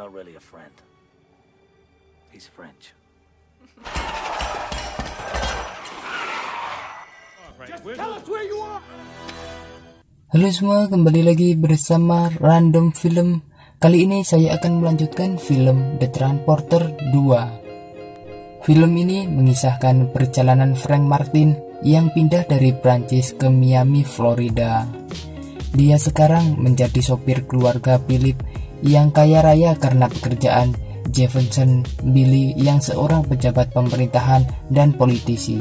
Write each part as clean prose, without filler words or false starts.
not really a friend. He's French. Just tell us where you are. Halo semua, kembali lagi bersama Random Film. Kali ini saya akan melanjutkan film The Transporter 2. Film ini mengisahkan perjalanan Frank Martin yang pindah dari Prancis ke Miami, Florida. Dia sekarang menjadi sopir keluarga Philip yang kaya raya karena pekerjaan Jefferson Billy yang seorang pejabat pemerintahan dan politisi.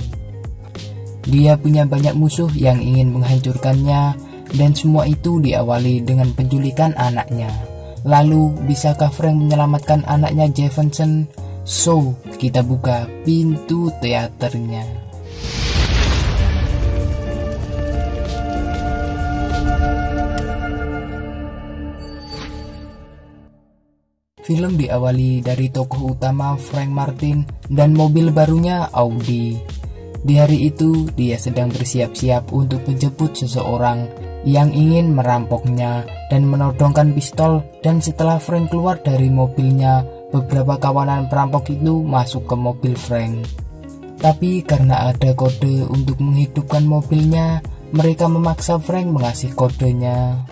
Dia punya banyak musuh yang ingin menghancurkannya, dan semua itu diawali dengan penculikan anaknya. Lalu, bisakah Frank menyelamatkan anaknya Jefferson? So, kita buka pintu teaternya. Film diawali dari tokoh utama Frank Martin dan mobil barunya Audi. Di hari itu, dia sedang bersiap-siap untuk menjemput seseorang yang ingin merampoknya dan menodongkan pistol, dan setelah Frank keluar dari mobilnya, beberapa kawanan perampok itu masuk ke mobil Frank. Tapi karena ada kode untuk menghidupkan mobilnya, mereka memaksa Frank mengasih kodenya.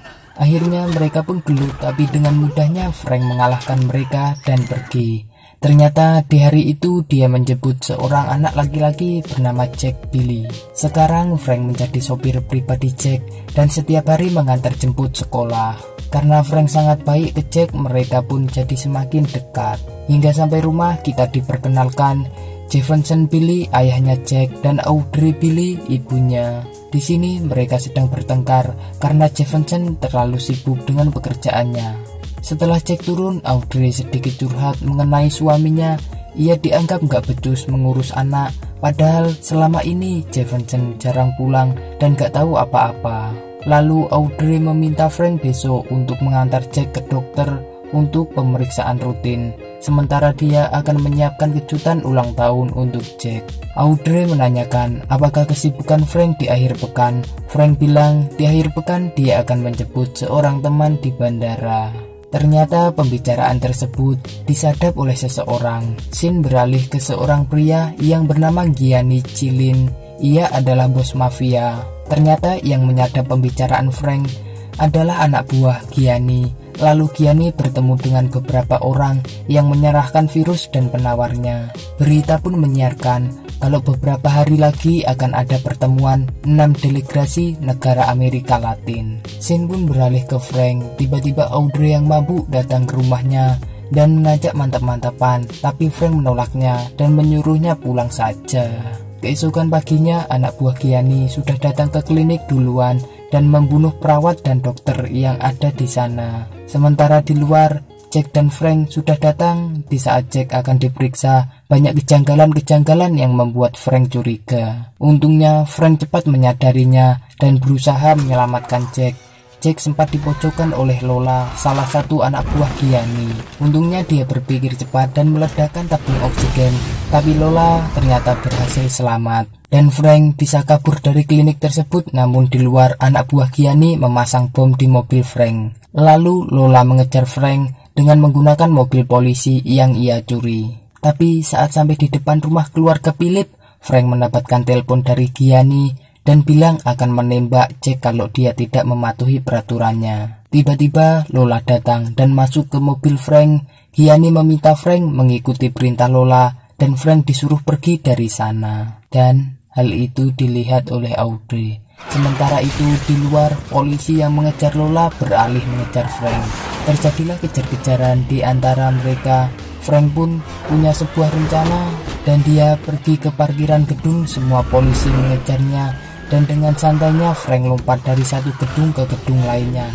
Akhirnya mereka pun gelut, tapi dengan mudahnya Frank mengalahkan mereka dan pergi. Ternyata di hari itu dia menjemput seorang anak laki-laki bernama Jack Billy. Sekarang Frank menjadi sopir pribadi Jack dan setiap hari mengantar jemput sekolah. Karena Frank sangat baik ke Jack, mereka pun jadi semakin dekat. Hingga sampai rumah kita diperkenalkan Jefferson Billy, ayahnya Jack, dan Audrey Billy, ibunya. Di sini mereka sedang bertengkar karena Jefferson terlalu sibuk dengan pekerjaannya. Setelah Jack turun, Audrey sedikit curhat mengenai suaminya. Ia dianggap gak becus mengurus anak, padahal selama ini Jefferson jarang pulang dan gak tahu apa-apa. Lalu Audrey meminta Frank besok untuk mengantar Jack ke dokter untuk pemeriksaan rutin, sementara dia akan menyiapkan kejutan ulang tahun untuk Jack. Audrey menanyakan apakah kesibukan Frank di akhir pekan. Frank bilang di akhir pekan dia akan menjemput seorang teman di bandara. Ternyata pembicaraan tersebut disadap oleh seseorang. Scene beralih ke seorang pria yang bernama Gianni Chilin. Ia adalah bos mafia. Ternyata yang menyadap pembicaraan Frank adalah anak buah Gianni. Lalu Gianni bertemu dengan beberapa orang yang menyerahkan virus dan penawarnya. Berita pun menyiarkan kalau beberapa hari lagi akan ada pertemuan 6 delegasi negara Amerika Latin. Scene pun beralih ke Frank. Tiba-tiba Audrey yang mabuk datang ke rumahnya dan mengajak mantap-mantapan, tapi Frank menolaknya dan menyuruhnya pulang saja. Keesokan paginya, anak buah Gianni sudah datang ke klinik duluan dan membunuh perawat dan dokter yang ada di sana. Sementara di luar, Jack dan Frank sudah datang. Di saat Jack akan diperiksa, banyak kejanggalan-kejanggalan yang membuat Frank curiga. Untungnya Frank cepat menyadarinya dan berusaha menyelamatkan Jack. Jack sempat dipojokkan oleh Lola, salah satu anak buah Gianni. Untungnya dia berpikir cepat dan meledakkan tabung oksigen, tapi Lola ternyata berhasil selamat. Dan Frank bisa kabur dari klinik tersebut, namun di luar anak buah Gianni memasang bom di mobil Frank. Lalu Lola mengejar Frank dengan menggunakan mobil polisi yang ia curi. Tapi saat sampai di depan rumah keluarga Philip, Frank mendapatkan telepon dari Gianni dan bilang akan menembak Jack kalau dia tidak mematuhi peraturannya. Tiba-tiba Lola datang dan masuk ke mobil Frank. Gianni meminta Frank mengikuti perintah Lola dan Frank disuruh pergi dari sana. Dan hal itu dilihat oleh Audrey. Sementara itu di luar, polisi yang mengejar Lola beralih mengejar Frank. Terjadilah kejar-kejaran di antara mereka. Frank pun punya sebuah rencana dan dia pergi ke parkiran gedung. Semua polisi mengejarnya dan dengan santainya Frank lompat dari satu gedung ke gedung lainnya.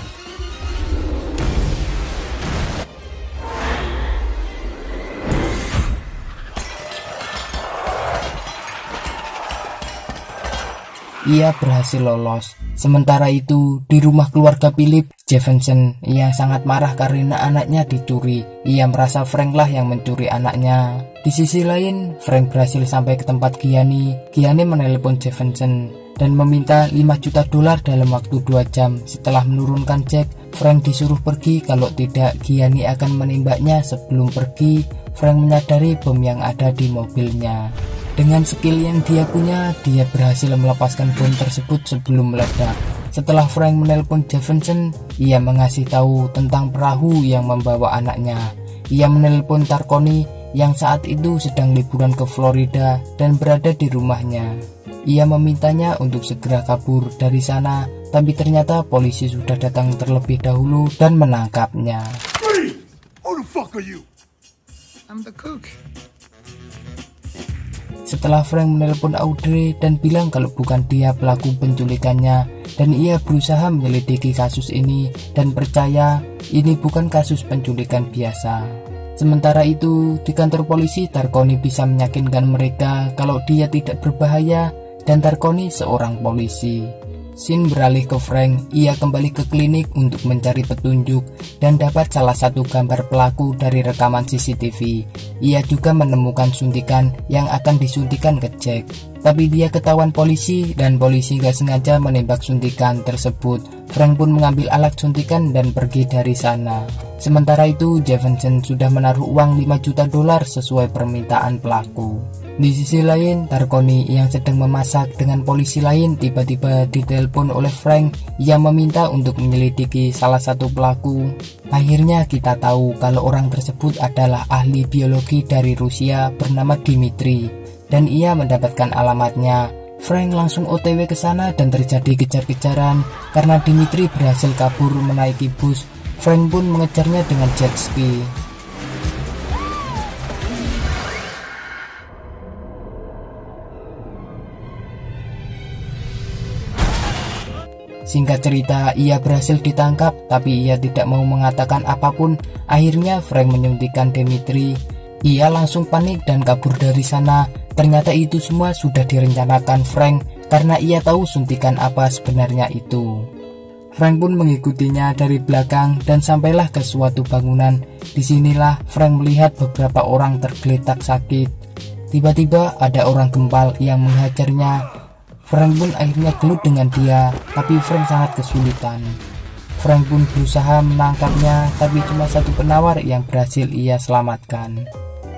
Ia berhasil lolos. Sementara itu, di rumah keluarga Philip, Jefferson yang sangat marah karena anaknya dicuri. Ia merasa Frank lah yang mencuri anaknya. Di sisi lain, Frank berhasil sampai ke tempat Gianni. Gianni menelepon Jefferson dan meminta 5 juta dolar dalam waktu 2 jam. Setelah menurunkan Jack, Frank disuruh pergi, kalau tidak Gianni akan menembaknya. Sebelum pergi, Frank menyadari bom yang ada di mobilnya. Dengan skill yang dia punya, dia berhasil melepaskan bom tersebut sebelum meledak. Setelah Frank menelpon Jefferson, ia mengasih tahu tentang perahu yang membawa anaknya. Ia menelpon Tarconi yang saat itu sedang liburan ke Florida dan berada di rumahnya. Ia memintanya untuk segera kabur dari sana, tapi ternyata polisi sudah datang terlebih dahulu dan menangkapnya. Freeze! Who the fuck are you? I'm the cook. Setelah Frank menelpon Audrey dan bilang kalau bukan dia pelaku penculikannya, dan ia berusaha menyelidiki kasus ini dan percaya ini bukan kasus penculikan biasa. Sementara itu, di kantor polisi, Tarconi bisa meyakinkan mereka kalau dia tidak berbahaya dan Tarconi seorang polisi. Scene beralih ke Frank. Ia kembali ke klinik untuk mencari petunjuk dan dapat salah satu gambar pelaku dari rekaman CCTV. Ia juga menemukan suntikan yang akan disuntikan ke Jack, tapi dia ketahuan polisi dan polisi gak sengaja menembak suntikan tersebut. Frank pun mengambil alat suntikan dan pergi dari sana. Sementara itu, Jefferson sudah menaruh uang 5 juta dolar sesuai permintaan pelaku. Di sisi lain, Tarconi yang sedang memasak dengan polisi lain tiba-tiba ditelepon oleh Frank yang meminta untuk menyelidiki salah satu pelaku. Akhirnya kita tahu kalau orang tersebut adalah ahli biologi dari Rusia bernama Dimitri, dan ia mendapatkan alamatnya. Frank langsung OTW ke sana dan terjadi kejar-kejaran karena Dimitri berhasil kabur menaiki bus. Frank pun mengejarnya dengan jet ski. Singkat cerita, ia berhasil ditangkap, tapi ia tidak mau mengatakan apapun. Akhirnya Frank menyuntikkan Dimitri. Ia langsung panik dan kabur dari sana. Ternyata itu semua sudah direncanakan Frank karena ia tahu suntikan apa sebenarnya itu. Frank pun mengikutinya dari belakang dan sampailah ke suatu bangunan. Disinilah Frank melihat beberapa orang tergeletak sakit. Tiba-tiba ada orang gempal yang menghajarnya. Frank pun akhirnya gelut dengan dia, tapi Frank sangat kesulitan. Frank pun berusaha menangkapnya, tapi cuma satu penawar yang berhasil ia selamatkan.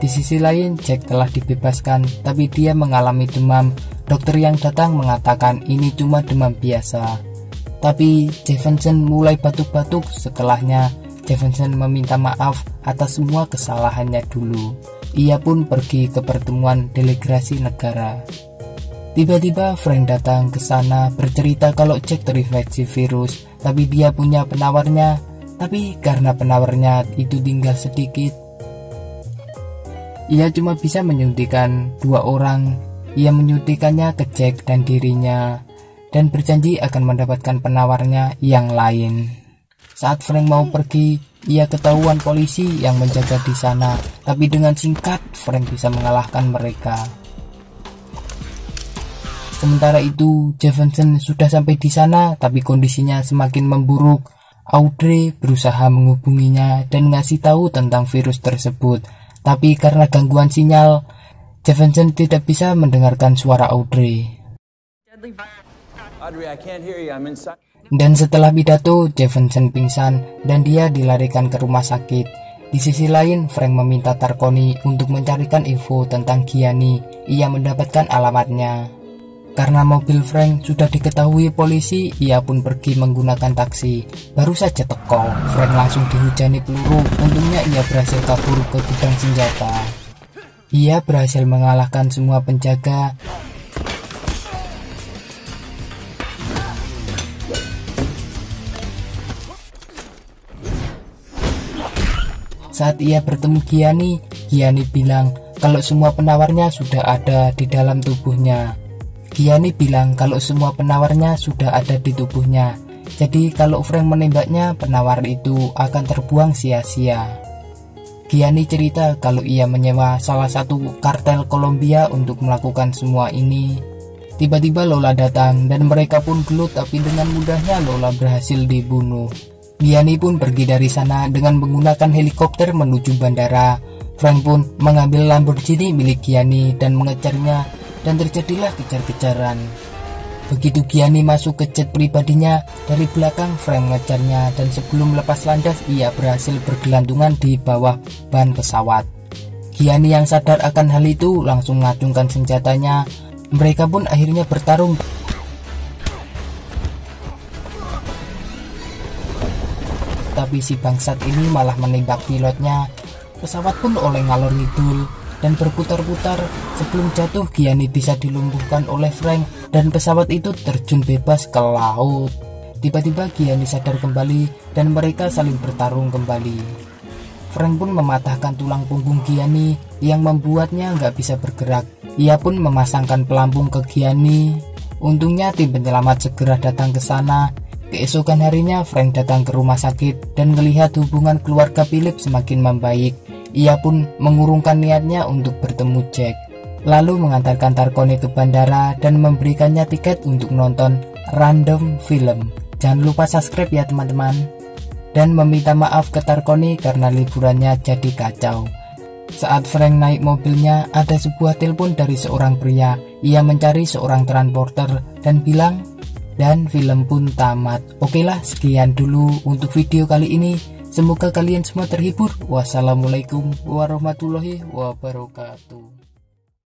Di sisi lain, Jack telah dibebaskan, tapi dia mengalami demam. Dokter yang datang mengatakan ini cuma demam biasa. Tapi Jefferson mulai batuk-batuk. Setelahnya, Jefferson meminta maaf atas semua kesalahannya dulu. Ia pun pergi ke pertemuan delegasi negara. Tiba-tiba Frank datang ke sana bercerita kalau Jack terinfeksi virus, tapi dia punya penawarnya. Tapi karena penawarnya itu tinggal sedikit, ia cuma bisa menyuntikkan 2 orang. Ia menyuntikannya ke Jack dan dirinya, dan berjanji akan mendapatkan penawarnya yang lain. Saat Frank mau pergi, ia ketahuan polisi yang menjaga di sana, tapi dengan singkat Frank bisa mengalahkan mereka. Sementara itu, Jefferson sudah sampai di sana, tapi kondisinya semakin memburuk. Audrey berusaha menghubunginya dan ngasih tahu tentang virus tersebut, tapi karena gangguan sinyal, Jefferson tidak bisa mendengarkan suara Audrey. Audrey, I can't hear you. I'm inside. Dan setelah pidato, Jefferson pingsan dan dia dilarikan ke rumah sakit. Di sisi lain, Frank meminta Tarconi untuk mencarikan info tentang Gianni. Ia mendapatkan alamatnya. Karena mobil Frank sudah diketahui polisi, ia pun pergi menggunakan taksi. Baru saja teko, Frank langsung dihujani peluru. Untungnya ia berhasil kabur ke gudang senjata. Ia berhasil mengalahkan semua penjaga. Saat ia bertemu Gianni bilang kalau semua penawarnya sudah ada di dalam tubuhnya. Gianni bilang kalau semua penawarnya sudah ada di tubuhnya. Jadi kalau Frank menembaknya, penawar itu akan terbuang sia-sia. Gianni cerita kalau ia menyewa salah satu kartel Kolombia untuk melakukan semua ini. Tiba-tiba Lola datang dan mereka pun gelut, tapi dengan mudahnya Lola berhasil dibunuh. Gianni pun pergi dari sana dengan menggunakan helikopter menuju bandara. Frank pun mengambil Lamborghini milik Gianni dan mengejarnya, dan terjadilah kejar-kejaran. Begitu Gianni masuk ke jet pribadinya, dari belakang Frank mengejarnya, dan sebelum lepas landas ia berhasil bergelantungan di bawah ban pesawat. Gianni yang sadar akan hal itu langsung mengacungkan senjatanya. Mereka pun akhirnya bertarung. Tapi si bangsat ini malah menembak pilotnya. Pesawat pun oleh ngalor ngidul dan berputar-putar. Sebelum jatuh, Gianni bisa dilumpuhkan oleh Frank dan pesawat itu terjun bebas ke laut. Tiba-tiba Gianni sadar kembali dan mereka saling bertarung kembali. Frank pun mematahkan tulang punggung Gianni yang membuatnya nggak bisa bergerak. Ia pun memasangkan pelampung ke Gianni. Untungnya tim penyelamat segera datang ke sana. Keesokan harinya Frank datang ke rumah sakit dan melihat hubungan keluarga Philip semakin membaik. Ia pun mengurungkan niatnya untuk bertemu Jack, lalu mengantarkan Tarkoni ke bandara dan memberikannya tiket untuk nonton random film. Jangan lupa subscribe ya teman-teman, dan meminta maaf ke Tarkoni karena liburannya jadi kacau. Saat Frank naik mobilnya, ada sebuah telepon dari seorang pria. Ia mencari seorang transporter dan bilang, dan film pun tamat. Oke lah, sekian dulu untuk video kali ini. Semoga kalian semua terhibur. Wassalamualaikum warahmatullahi wabarakatuh.